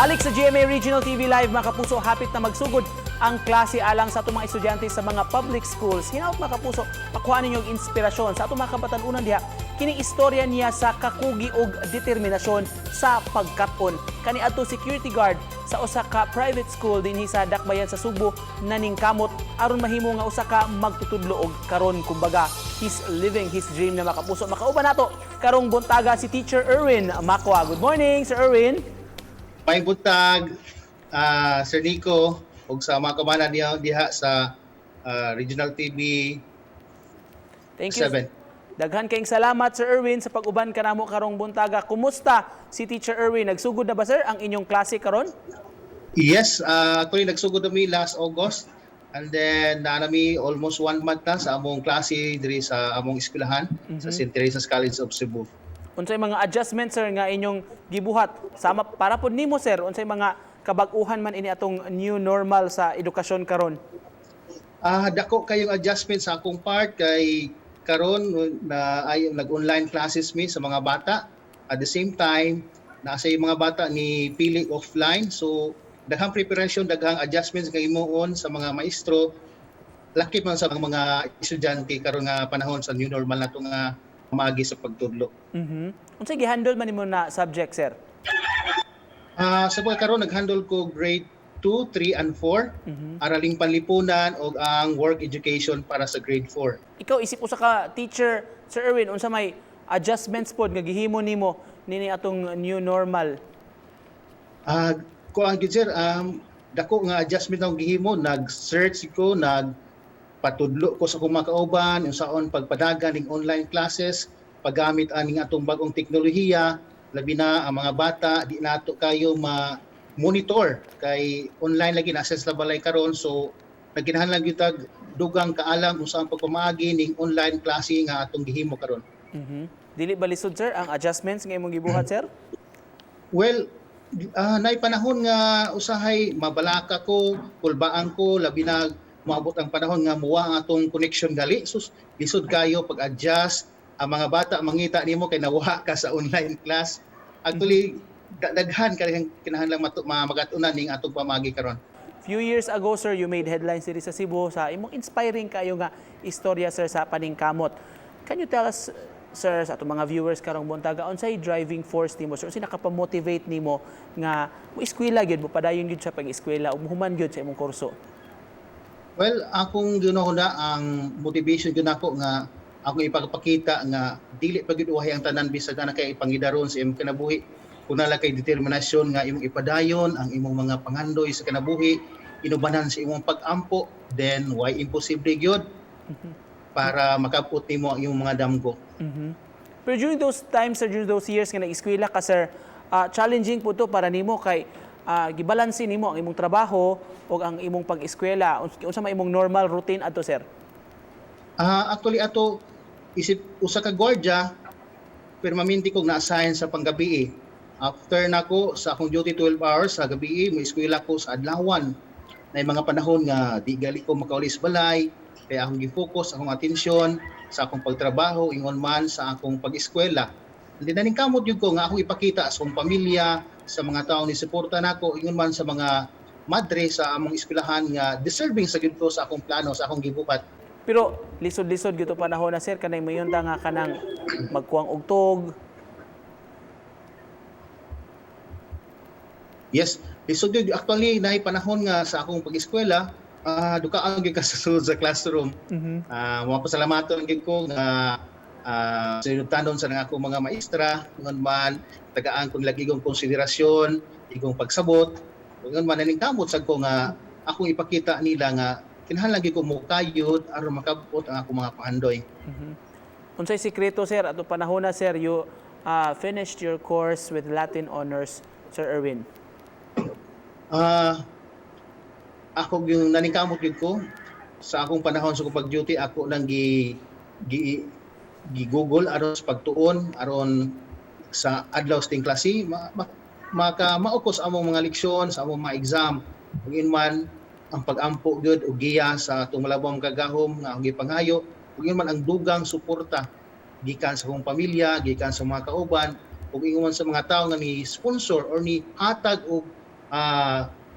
Balik sa GMA Regional TV Live, mga kapuso, hapit na magsugod ang klase alang sa atong mga estudyante sa mga public schools. Hinaut mga kapuso, makuha ninyo inspirasyon sa atong mga kabatanunan diha. Kining istorya niya sa kakugi og determinasyon sa pagkat-on. Kani adto security guard sa usa ka private school dinhi sa Dakbayan sa Subo naningkamot aron mahimo nga usa ka magtutudlo og karon kumbaga he's living his dream na mga kapuso. Makauban nato karong buntaga si Teacher Erwin Makwa. Good morning, Sir Erwin. May buntag, Sir Nico, ug sa mga kamanan diha sa Regional TV Thank you. 7. Daghan kayong salamat, Sir Erwin, sa pag-uban kanamo karong buntaga. Kumusta si Teacher Erwin? Nagsugod na ba, sir, ang inyong klase karon? Yes, actually nagsugod kami last August, and then naanami almost 1 month na sa among klase diri sa among eskwelahan sa St. Teresa's College of Cebu. Unsay mga adjustments, sir, nga inyong gibuhat sama para pod nimo, sir? Unsay mga kabag-uhan man ini atong new normal sa edukasyon karon? Dako kayong adjustment sa akong part kay karon na ay nag-online classes mi sa mga bata. At the same time, nasa yung mga bata ni pili offline. So daghang preparation, daghang adjustments kay imuon sa mga maestro. Laki man sa mga estudyante karon nga panahon sa new normal nato nga magi sa pagtudlo. Unsay gi-handle man nimo na subject, sir? Sa mga karon nag-handle ko grade 2, 3, and 4, araling panlipunan o ang work education para sa grade 4. Ikaw isip usa ka teacher, Sir Erwin, unsa may adjustments pod nga gihimo nimo nini atong new normal? Ko ang sir, dako nga adjustment ang gihimo, nag-search ko, patudlo ko sa kumakauban, yung saon pagpadagan ng online classes, paggamit aning atong bagong teknolohiya, labi na ang mga bata, di nato kayo monitor kay online lagi na-access na balay karon, so nagkinahanglan gyud tag dugang kaalam kung saan pagpamaagi ning online klase nga atong gihimo karon. Dili ba lisod, sir, ang adjustments nga imong gibuhat, sir? Well, nay panahon nga usahay mabalaka ko, kulbaan ko, labi na maabot ang panahon nga muwa ang atong connection gali. Sus, lisod kayo pag-adjust. Ang mga bata mangita nimo kay nawala ka sa online class. Actually, daghan ka rin kinahanglan magatunan ning atong pamagi karon. Few years ago, sir, you made headlines diri sa Cebu sa imong inspiring kayo nga istorya, sir, sa paningkamot. Can you tell us, sir, sa atong mga viewers karong buntaga, unsay driving force nimo, sir? Unsay nakapamotivate nimo nga mo eskwela gyud, mo padayon gyud sa pag-eskwela ug human gyud sa imong kurso? Well, akong ginahuna ang motivation gyud nako nga akong ipagpakita nga dili pa gyud uhay ang tanan bisag ana kay ipangidaron sa imong kinabuhi. Kung nala kay determinasyon nga imong ipadayon ang imong mga pangandoy sa kinabuhi, inubanan sa imong pag-ampo, then why imposible gyud para makabot nimo ang imong mga damgo. Pero during those times, sir, during those years nga nag-eskwela ka, sir, challenging po to para nimo kay gibalansin nimo ang imong trabaho o ang imong pag-eskwela. Unsa may imong normal routine adto, sir? Actually ato isip usa ka gwardiya permanente kog na-assign sa panggabi. After nako sa akong duty 12 hours sa gabi, mo eskwela ko sa adlawan. Na mga panahon nga di gali ko makaulis balay, kaya akong gi-focus akong atensyon sa akong pagtrabaho ingon man sa akong pag-eskwela. Hindi na kamot yun ko nga akong ipakita sa akong pamilya, sa mga taong ni suporta nako, ingon man sa mga madre sa among eskwelahan nga deserving sa gyud ko sa akong plano, sa akong gibuhat. Pero lisod-lisod gito panahon na, sir, kanay mayon ta nga kanang magkuwang og tog. Yes, lisod yun. Actually, naay panahon nga sa akong pag-eskwela, dukaan gyud ka sa sulod sa classroom. Mga pasalamaton gyud ko nga sinutanon sa nga akong mga maestra, ngon man tagaan kong lagi kong konsiderasyon, igong pagsabot, ngon man naning kamot sad ko nga akong ipakita nila nga kinahanglan gyud ko mo kayod aron makabot ang akong mga paandoy. Unsay sikreto, sir, ato panahon na, sir, you finished your course with Latin honors, Sir Erwin? Ako yung naningkamot yun ko sa akong panahon sa pag-duty, ako lang gi-google aron sa pagtuon aron sa adlaw sa ting klase maukos among mga leksyon sa among mga exam ug man ang pag-ampo gyud og giya sa atong malabong kagahom nga ang gipangayo ug man ang dugang suporta gikan sa akong pamilya, gikan sa mga kauban ug ingon sa mga tawo nga ni sponsor or ni hatag og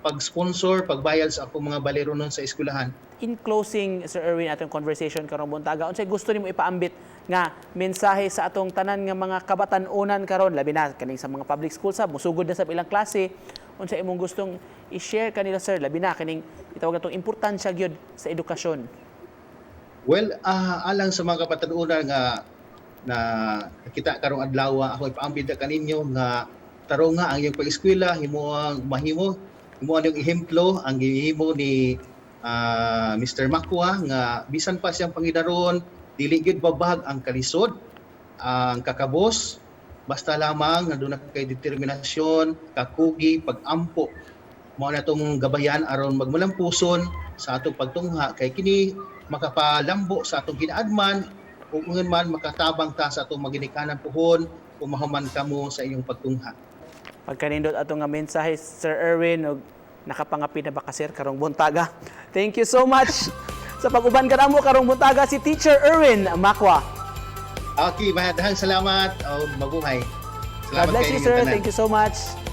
pag-sponsor, pagbayad sa akong mga balero nun sa eskwelahan. In closing, Sir Erwin, atong conversation karong buntaga, unsay gusto nimo ipaambit nga mensahe sa atong tanan nga mga kabatan-unan karon, labi na kaning sa mga public schools sa musugod na sa ilang klase, unsay imong gustong i-share kanila, sir, labi na kaning itawag natong importansya gyud sa edukasyon? Well, alang sa mga kapatanunan nga na kita karong adlaw, ako ipaambit na kaninyo nga tarong nga ang iyong pag-eskwela himo ang mahimo, himo ang ehemplo ang gihimo ni Mr. Makwa nga bisan pa siyang pangidaron dili gyud babag ang kalisod, ang kakabos, basta lamang nga doon na kay determinasyon, kakugi, pag-ampo. Mao na tong gabayan aron magmalampuson sa atong pagtungha kay kini makapalambo sa atong ginaadman ug ungon man makatabang ta sa atong maginikanan puhon kung mahuman kamo sa inyong pagtungha. Pagkanindot ato nga mensahe, Sir Erwin, og nakapangapi na ba ka, sir, karong buntaga. Thank you so much sa pag-uban ka namo karong buntaga si Teacher Erwin Makwa. Okay, mahadahang salamat o mabuhay. God bless you, kayo, sir. tanan. Thank you so much.